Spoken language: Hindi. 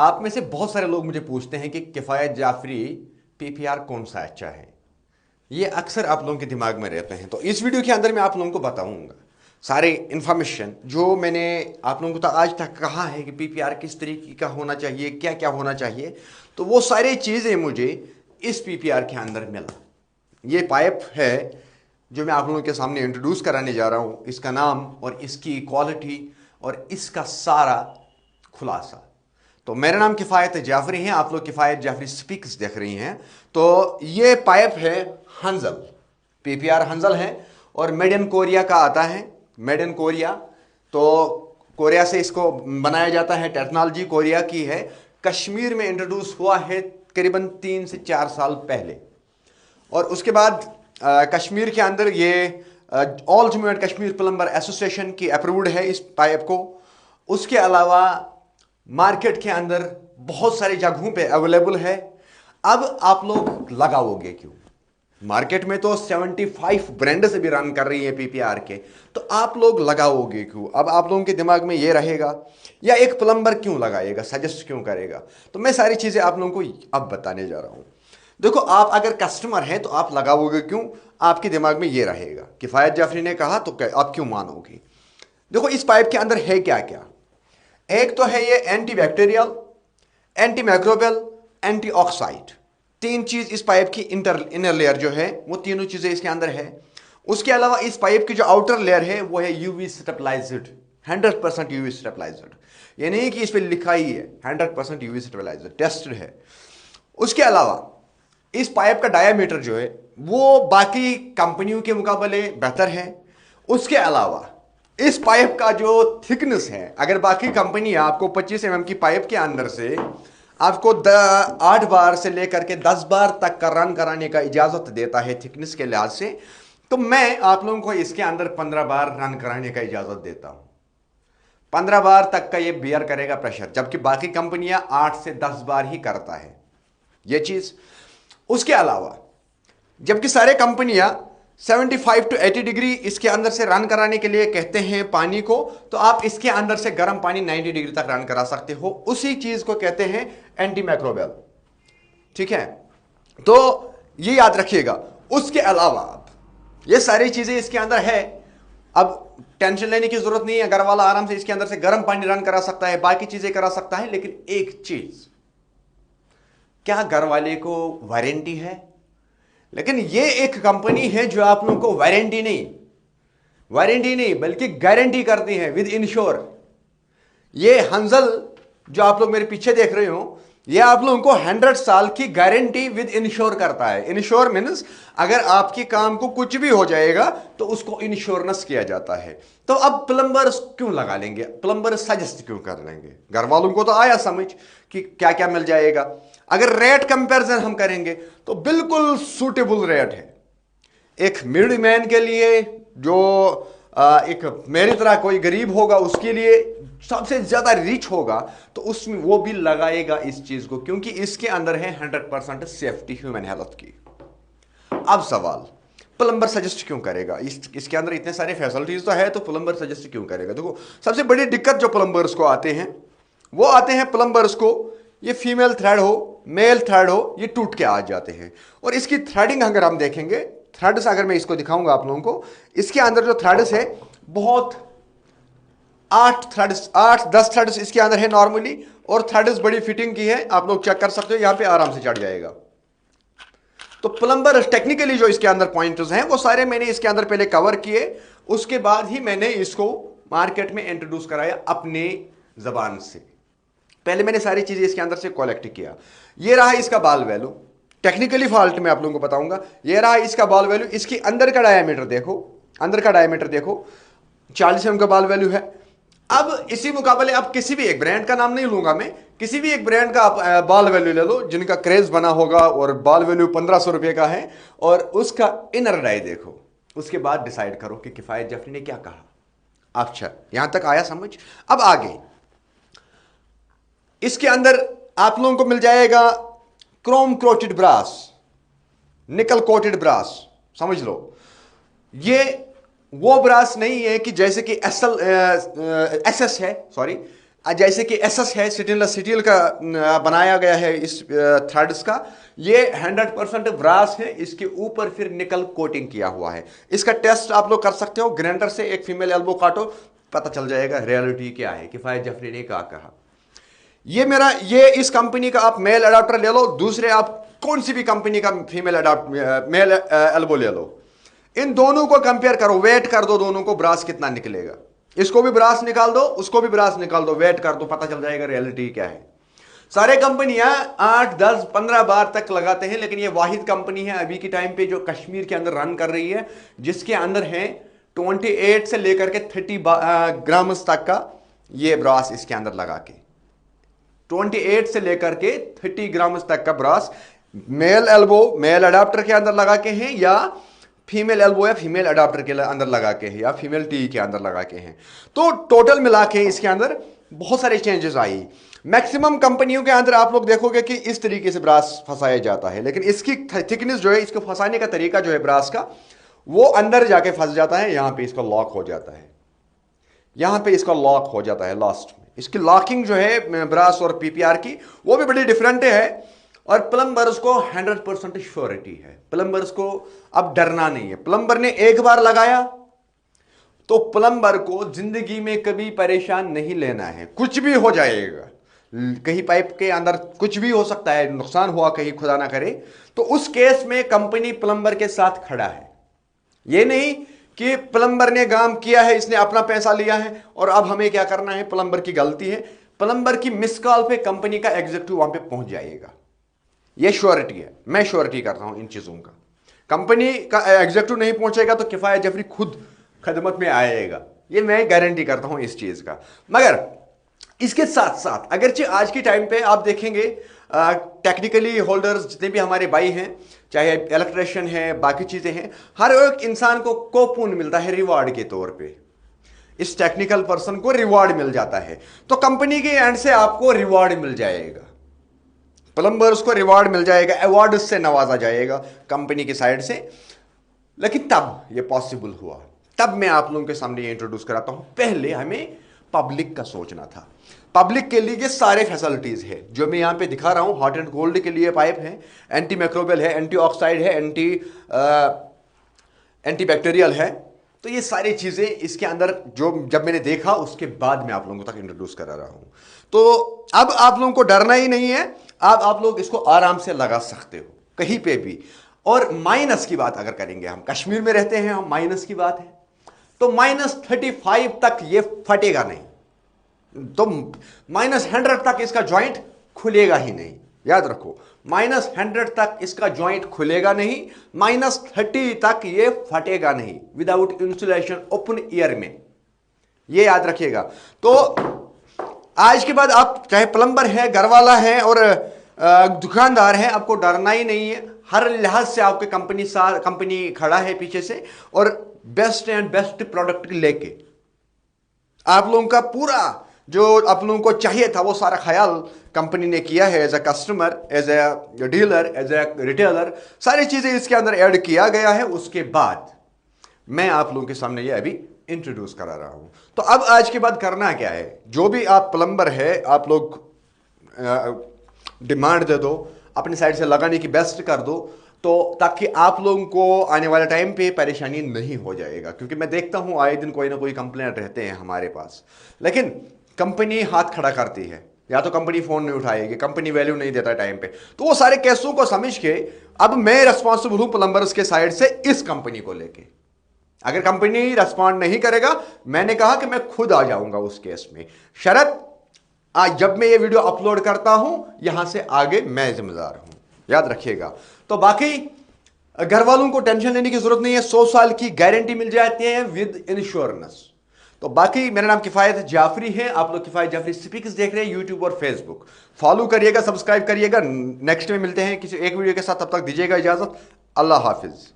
आप में से बहुत सारे लोग मुझे पूछते हैं कि किफ़ायत जाफरी पीपीआर कौन सा अच्छा है। ये अक्सर आप लोगों के दिमाग में रहते हैं, तो इस वीडियो के अंदर मैं आप लोगों को बताऊंगा सारे इन्फॉर्मेशन जो मैंने आप लोगों को तो आज तक कहा है कि पीपीआर किस तरीके का होना चाहिए, क्या क्या होना चाहिए। तो वो सारी चीज़ें मुझे इस पीपीआर के अंदर मिला। ये पाइप है जो मैं आप लोगों के सामने इंट्रोड्यूस कराने जा रहा हूँ, इसका नाम और इसकी क्वालिटी और इसका सारा खुलासा। तो मेरा नाम किफ़ायत जाफरी है, आप लोग किफ़ायत जाफरी स्पीक्स देख रही हैं। तो ये पाइप है हंजल, पीपीआर हंजल है और मेड इन कोरिया का आता है, मेड इन कोरिया। तो कोरिया से इसको बनाया जाता है, टेक्नोलॉजी कोरिया की है। कश्मीर में इंट्रोड्यूस हुआ है करीबन 3 से 4 साल पहले और उसके बाद कश्मीर के अंदर ये all Jammu and Kashmir plumber association की अप्रूव्ड है इस पाइप को। उसके अलावा मार्केट के अंदर बहुत सारी जगहों पे अवेलेबल है। अब आप लोग लगाओगे क्यों? मार्केट में तो 75 ब्रांड से भी रन कर रही है पीपीआर के, तो आप लोग लगाओगे क्यों? अब आप लोगों के दिमाग में ये रहेगा, या एक प्लम्बर क्यों लगाएगा, सजेस्ट क्यों करेगा? तो मैं सारी चीजें आप लोगों को अब बताने जा रहा हूं। देखो, आप अगर कस्टमर हैं तो आप लगाओगे क्यों, आपके दिमाग में ये रहेगा। किफ़ायत जाफरी ने कहा तो आप क्यों मानोगे? देखो, इस पाइप के अंदर है क्या क्या। एक तो है ये anti bacterial, anti microbial, anti oxide. 3 चीज इस पाइप की इनर लेयर जो है, वो तीनों चीजें इसके अंदर है। उसके अलावा इस पाइप की जो आउटर लेयर है वो है यूवी स्टेबलाइज्ड, 100% यूवी स्टेबलाइज्ड। ये नहीं कि इस पर लिखा ही है, 100% यूवी स्टेबलाइज्ड, टेस्टेड है। उसके अलावा इस पाइप का डायामीटर जो है वो बाकी कंपनियों के मुकाबले बेहतर है। उसके अलावा इस पाइप का जो थिकनेस है, अगर बाकी कंपनी आपको 25 mm की पाइप के अंदर से आपको 8 बार से लेकर के 10 बार तक का रन कराने का इजाजत देता है थिकनेस के लिहाज से, तो मैं आप लोगों को इसके अंदर 15 बार रन कराने का इजाजत देता हूं। 15 बार तक का ये बियर करेगा प्रेशर, जबकि बाकी कंपनियां 8 से 10 बार ही करता है ये चीज। उसके अलावा जबकि सारे कंपनियां 75 टू 80 डिग्री इसके अंदर से रन कराने के लिए कहते हैं पानी को, तो आप इसके अंदर से गर्म पानी 90 डिग्री तक रन करा सकते हो। उसी चीज को कहते हैं एंटी माइक्रोबियल। ठीक है, तो ये याद रखिएगा। उसके अलावा ये सारी चीजें इसके अंदर है। अब टेंशन लेने की जरूरत नहीं है, घर वाला आराम से इसके अंदर से गर्म पानी रन करा सकता है, बाकी चीजें करा सकता है। लेकिन एक चीज, क्या घर वाले को वारंटी है? लेकिन ये एक कंपनी है जो आप लोगों को वारंटी नहीं बल्कि गारंटी करती है विद इंश्योर। ये हंजल जो आप लोग मेरे पीछे देख रहे हो, ये आप लोगों को 100 साल की गारंटी विद इंश्योर करता है। इंश्योर मीन्स अगर आपके काम को कुछ भी हो जाएगा तो उसको इंश्योरेंस किया जाता है। तो अब प्लम्बर क्यों लगा लेंगे, प्लम्बर सजेस्ट क्यों कर लेंगे? घर वालों को तो आया समझ कि क्या क्या मिल जाएगा। अगर रेट कंपैरिजन हम करेंगे तो बिल्कुल सूटेबल रेट है एक मिडिल मैन के लिए, जो एक मेरी तरह कोई गरीब होगा उसके लिए, सबसे ज्यादा रिच होगा तो उसमें वो भी लगाएगा इस चीज को, क्योंकि इसके अंदर है 100% सेफ्टी ह्यूमन हेल्थ की। अब सवाल, प्लम्बर सजेस्ट क्यों करेगा? इसके अंदर इतने सारे फैसिलिटीज तो है, तो प्लम्बर सजेस्ट क्यों करेगा? देखो, सबसे बड़ी दिक्कत जो प्लम्बर्स को आते हैं, वो आते हैं प्लम्बर्स को, ये फीमेल थ्रेड हो मेल थ्रेड हो, ये टूट के आ जाते हैं। और इसकी थ्रेडिंग अगर हम देखेंगे, थ्रेड्स अगर मैं इसको दिखाऊंगा आप लोगों को, इसके अंदर जो थ्रेड्स है बहुत 8-10 थ्रेड्स इसके अंदर है नॉर्मली, और थ्रेड्स बड़ी फिटिंग की है, आप लोग चेक कर सकते हो, यहां पे आराम से चढ़ जाएगा। तो प्लम्बर टेक्निकली जो इसके अंदर पॉइंट्स हैं वो सारे मैंने इसके अंदर पहले कवर किए, उसके बाद ही मैंने इसको मार्केट में इंट्रोड्यूस कराया अपने जबान से। पहले मैंने सारी चीजें इसके अंदर से कलेक्ट किया। ये रहा इसका बॉल वैल्यू, टेक्निकली फॉल्ट मैं आप लोगों को बताऊंगा। ये रहा इसका बॉल वैल्यू, इसकी अंदर का डायमीटर देखो, अंदर का डायमीटर देखो, 40 mm का बॉल वैल्यू है। अब इसी मुकाबले, अब किसी भी एक ब्रांड का नाम नहीं लूंगा मैं, किसी भी एक ब्रांड का आप बॉल वैल्यू ले लो जिनका क्रेज बना होगा और बॉल वैल्यू 1500 रुपए का है, और उसका इनर डाई देखो, उसके बाद डिसाइड करो कि किफ़ायत जाफरी ने क्या कहा। अच्छा, यहां तक आया समझ? अब आगे इसके अंदर आप लोगों को मिल जाएगा क्रोम कोटेड ब्रास, निकल कोटेड ब्रास, समझ लो। ये वो ब्रास नहीं है कि जैसे कि एसएस है, सॉरी, जैसे कि एसएस है, स्टेनलेस स्टील का बनाया गया है इस थ्रेड्स का, ये 100% ब्रास है, इसके ऊपर फिर निकल कोटिंग किया हुआ है। इसका टेस्ट आप लोग कर सकते हो ग्राइंडर से, एक फीमेल एल्बो काटो, पता चल जाएगा रियलिटी क्या है। किफायत जाफरी ने क्या कहा। ये इस कंपनी का आप मेल अडाप्टर ले लो, दूसरे आप कौन सी भी कंपनी का मेल एल्बो ले लो, इन दोनों को कंपेयर करो, वेट कर दो दोनों को, ब्रास कितना निकलेगा। इसको भी ब्रास निकाल दो, उसको भी ब्रास निकाल दो, वेट कर दो, पता चल जाएगा रियलिटी क्या है। सारे कंपनियां 8, 10, 15 बार तक लगाते हैं, लेकिन ये वाहिद कंपनी है अभी के टाइम पे जो कश्मीर के अंदर रन कर रही है, जिसके अंदर है 28 से लेकर के 30 ग्राम्स तक का ये ब्रास इसके अंदर लगा के, 28 से लेकर के 30 ग्राम्स तक का brass male elbow male adapter के अंदर लगा के हैं, या फीमेल एल्बो या फीमेल अडाप्टर के अंदर लगा के हैं, या फीमेल टी के अंदर लगा के हैं। तो टोटल मिला के इसके अंदर बहुत सारे चेंजेस आई। मैक्सिमम कंपनियों के अंदर आप लोग देखोगे कि इस तरीके से ब्रास फंसाया जाता है, लेकिन इसकी थिकनेस जो है, इसको फंसाने का तरीका जो है ब्रास का, वो अंदर जाके फंस जाता है, यहां पे इसका लॉक हो जाता है, यहां पे इसका लॉक हो जाता है लास्ट में। इसकी लॉकिंग जो है ब्रास और पीपीआर की, वो भी बड़ी डिफरेंट है। और प्लम्बर्स को 100% श्योरिटी है, प्लम्बर्स को अब डरना नहीं है। प्लम्बर ने एक बार लगाया तो प्लम्बर को जिंदगी में कभी परेशान नहीं लेना है, कुछ भी हो जाएगा, कहीं पाइप के अंदर कुछ भी हो सकता है, नुकसान हुआ कहीं, खुदा ना करे, तो उस केस में कंपनी प्लम्बर के साथ खड़ा है। यह नहीं कि प्लम्बर ने काम किया है, इसने अपना पैसा लिया है और अब हमें क्या करना है, प्लम्बर की गलती है। प्लम्बर की मिस कॉल पे कंपनी का एग्जीक्यूटिव वहां पे पहुंच जाएगा, यह श्योरिटी है, मैं श्योरिटी करता हूं इन चीजों का। कंपनी का एग्जीक्यूटिव नहीं पहुंचेगा तो किफायत जाफरी खुद खदमत में आएगा, यह मैं गारंटी करता हूं इस चीज का। मगर इसके साथ साथ अगरचे आज के टाइम पे आप देखेंगे टेक्निकली होल्डर्स जितने भी हमारे भाई हैं, चाहे इलेक्ट्रिशियन है, बाकी चीजें हैं, हर एक इंसान को कोपून मिलता है रिवार्ड के तौर पे, इस टेक्निकल पर्सन को रिवार्ड मिल जाता है। तो कंपनी के एंड से आपको रिवार्ड मिल जाएगा, प्लम्बर्स को रिवार्ड मिल जाएगा, अवार्ड से नवाजा जाएगा कंपनी की साइड से। लेकिन तब यह पॉसिबल हुआ, तब मैं आप लोगों के सामने ये इंट्रोड्यूस कराता हूं। पहले हमें पब्लिक का सोचना था। पब्लिक के लिए ये सारे फैसिलिटीज है जो मैं यहां पे दिखा रहा हूं। हॉट एंड कोल्ड के लिए पाइप है, एंटी मैक्रोबियल है, एंटी ऑक्साइड है, एंटी बैक्टीरियल है। तो ये सारी चीजें इसके अंदर जो जब मैंने देखा उसके बाद मैं आप लोगों तक इंट्रोड्यूस करा रहा हूं। तो अब आप लोगों को डरना ही नहीं है, आप लोग इसको आराम से लगा सकते हो कहीं पे भी। और माइनस की बात अगर करेंगे, हम कश्मीर में रहते हैं, हम माइनस की बात है तो -35 तक ये फटेगा नहीं, तो -100 तक इसका जॉइंट खुलेगा ही नहीं, याद रखो। -100 तक इसका जॉइंट खुलेगा नहीं, -30 तक ये फटेगा नहीं विदाउट इंसुलेशन ओपन एयर में, ये याद रखिएगा। तो आज के बाद आप चाहे प्लम्बर है, घरवाला है और दुकानदार है, आपको डरना ही नहीं है। हर लिहाज से आपके कंपनी खड़ा है पीछे से, और बेस्ट एंड बेस्ट प्रोडक्ट लेके आप लोगों का पूरा जो आप लोगों को चाहिए था वो सारा ख्याल कंपनी ने किया है। As a customer, as a dealer, as a retailer, सारी चीजें इसके अंदर ऐड किया गया है। उसके बाद मैं आप लोगों के सामने ये अभी इंट्रोड्यूस करा रहा हूं। तो अब आज के बाद करना क्या है, जो भी आप प्लम्बर है आप लोग डिमांड दे दो, अपनी साइड से लगाने की बेस्ट कर दो, तो ताकि आप लोगों को आने वाले टाइम पे परेशानी नहीं हो जाएगा। क्योंकि मैं देखता हूं आए दिन कोई ना कोई कंप्लेंट रहते हैं हमारे पास, लेकिन कंपनी हाथ खड़ा करती है, या तो कंपनी फोन नहीं उठाएगी, कंपनी वैल्यू नहीं देता टाइम पे। तो वो सारे केसों को समझ के अब मैं रिस्पॉन्सिबल हूं प्लम्बर्स के साइड से इस कंपनी को लेके। अगर कंपनी रिस्पॉन्ड नहीं करेगा, मैंने कहा कि मैं खुद आ जाऊंगा उस केस में। शर्त आज जब मैं ये वीडियो अपलोड करता हूं, यहां से आगे मैं जिम्मेदार हूं, याद रखिएगा। तो बाकी घर वालों को टेंशन लेने की जरूरत नहीं है, 100 साल की गारंटी मिल जाती है विद इंश्योरेंस। तो बाकी मेरा नाम किफायत जाफरी है, आप लोग किफायत जाफरी स्पीक्स देख रहे हैं यूट्यूब और फेसबुक। फॉलो करिएगा, सब्सक्राइब करिएगा। नेक्स्ट में मिलते हैं किसी एक वीडियो के साथ, तब तक दीजिएगा इजाजत। अल्लाह हाफिज।